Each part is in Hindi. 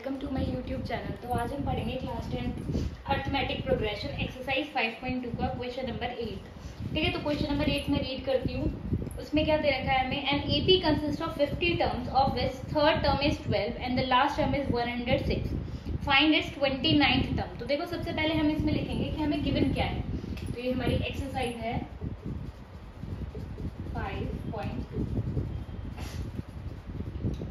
Welcome to my YouTube channel. तो आज हम पढ़ेंगे क्लास 10 अर्थमेटिक प्रोग्रेशन एक्सरसाइज 5.2 का क्वेश्चन नंबर 8। ठीक है, तो क्वेश्चन नंबर 8 में रीड करती हूँ। उसमें क्या दे रखा है हमें, an AP consist of 50 terms of which third term is 12 and the last term is 106। Find its 29th term. तो देखो, सबसे पहले हम इसमें लिखेंगे कि हमें गिवन क्या है। तो ये हमारी एक्सरसाइज है 5.2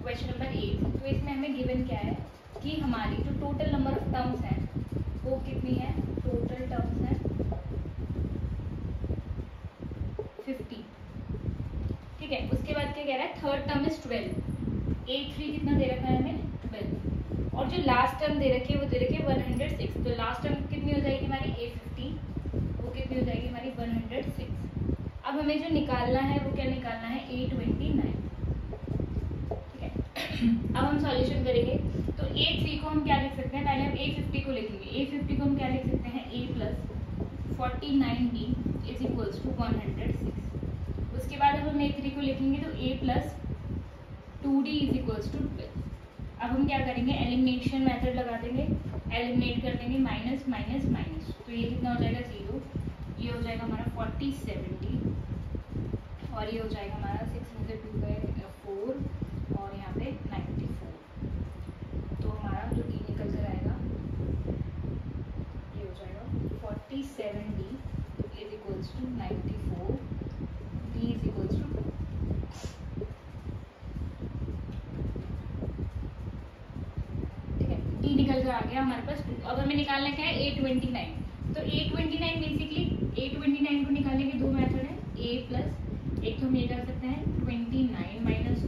क्वेश्चन नंबर 8। तो इसमें हमें गिवन क्या है कि हमारी जो टोटल नंबर ऑफ टर्म्स हैं वो कितनी है। टोटल टर्म्स है 50। ठीक है, उसके बाद क्या कह रहा है, थर्ड टर्म इज 12। 8 कितना दे रखा है हमें 12, और जो लास्ट टर्म दे रखी है वो दे रखी है 106। तो लास्ट टर्म कितनी हो जाएगी हमारी 850, वो कितनी हो जाएगी हमारी 106। अब हमें जो निकालना है वो क्या निकालना है, 829। अब हम सॉल्यूशन करेंगे। तो 8 को हम क्या लिख सकते हैं, पहले हम 850 को लिखेंगे। 850 को हम क्या लिख सकते हैं, a + 49b is equals to 106। उसके बाद अब हम 8 को लिखेंगे तो a + 2d is equals to 12। अब हम क्या करेंगे, एलिमिनेशन मेथड लगा देंगे, एलिमिनेट कर देंगे माइनस माइनस माइनस। तो ये कितना हो जाएगा 0, ये हो जाएगा हमारा 4070, और ये हो जाएगा हमारा 6 में से 2 गए 4 और यहाँ पे 94। तो हमारा जो ई निकल कर आएगा ये हो जाएगा 47d is equals to 94, d is equals to 2। ठीक है, d निकल कर आ गया हमारे पास 2। अब हमें निकालना क्या है, 829। तो 829 बेसिकली 829 को निकालने के दो मेथड है, एक तो हम ये कर सकते हैं 29 -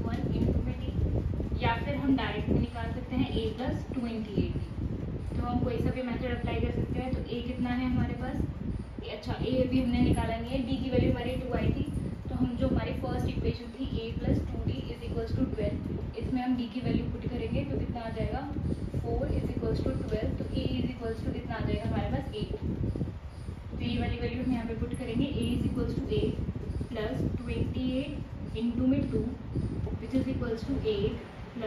1 इंटू में d, या फिर हम डायरेक्ट में निकाल सकते हैं a + 28d। तो हम कोई सा भी मेथड अप्लाई कर सकते हैं। तो a कितना है हमारे पास, अच्छा a भी हमने निकाला नहीं है, d की वैल्यू हमारी 2 आई थी। तो हम जो हमारी फर्स्ट इक्वेशन थी a + 2d is equals to 12, इसमें हम d की वैल्यू पुट करेंगे तो कितना आ जाएगा 4 इज इक्वल्स टू 12। तो a इज इक्वल्स टू कितना आ जाएगा हमारे पास 8। तो ये वाली वैल्यू हम यहाँ पे पुट करेंगे, a is equals to 8 + 28 into में 2 विच इज इक्वल्स टू 8 +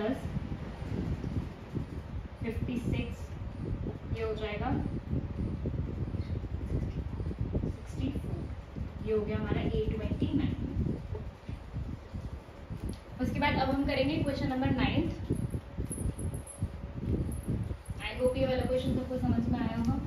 56, ये हो जाएगा 64। ये हो गया हमारा 829। उसके बाद अब हम करेंगे क्वेश्चन नंबर 9। आई होप ये वाला क्वेश्चन सबको समझ में आया होगा।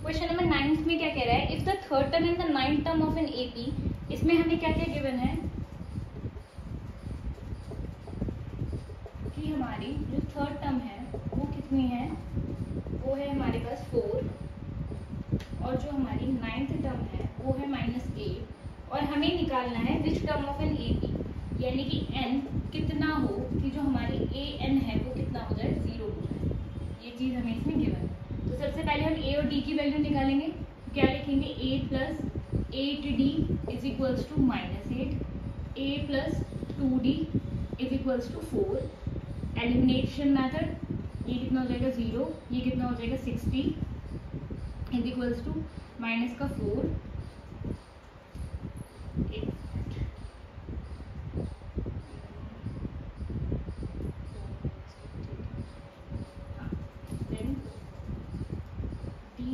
क्वेश्चन नंबर 9 में क्या कह रहा है, if the third term and the ninth term of an AP, इसमें हमें क्या क्या गिवन है कि हमारी जो थर्ड टर्म है वो कितनी है, वो है हमारे पास 4, और जो हमारी नाइन्थ टर्म है वो है -8, और हमें निकालना है which term of an AP, यानी कि n कितना हो कि जो हमारी an है वो कितना हो जाए, 0 हो जाए। ये चीज़ हमें इसमें गिवन है। तो सबसे पहले हम a और d की वैल्यू निकालेंगे। क्या लिखेंगे, a + 8d is equals to -8, a + 2d is equals to 4। Elimination method, ये कितना हो जाएगा 0, ये कितना हो जाएगा 60 इज इक्वल्स टू माइनस का 4।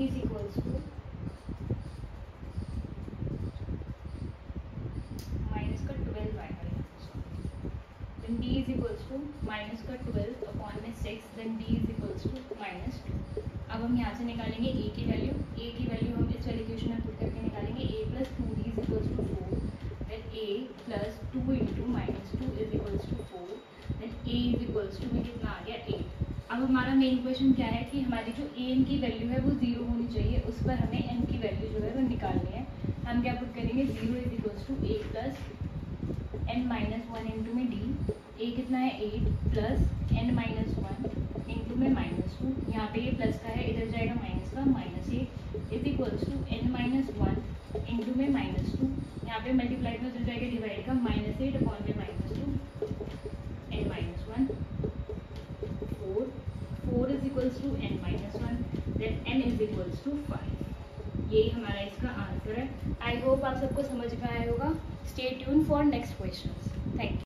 is equals to minus का 12 आएगा, then d is equals to minus का 12 अपॉन में 6, then d is equals to -2। अब हम यहाँ से निकालेंगे a की वैल्यू। a की वैल्यू हम इस वाली इक्वेशन में पुट करके निकालेंगे, a + 2d is equals to 4, then a + 2 into -2 is equals to 4, then a is equals to में कितना आ गया 8। अब हमारा मेन क्वेश्चन क्या है कि हमारी जो an की वैल्यू है वो 0 होनी चाहिए, उस पर हमें n की वैल्यू जो है वो निकालनी है। हम क्या पुट करेंगे, 0 is equals to a + n - 1 into में d, a कितना है 8 + n - 1 इंटू में -2, यहाँ पे ये प्लस का है, इधर जाएगा माइनस का, -8 is equals to n - 1 into में -2, यहाँ पे मल्टीप्लाइड में उधर जाएगा डिवाइड का, -8 अपॉन में -2 n - 1, 4 is equals to n - 1, then n is equals to 5। यही हमारा इसका आंसर है। आई होप आप सबको समझ में आया होगा। Stay tune for next question. Thank you.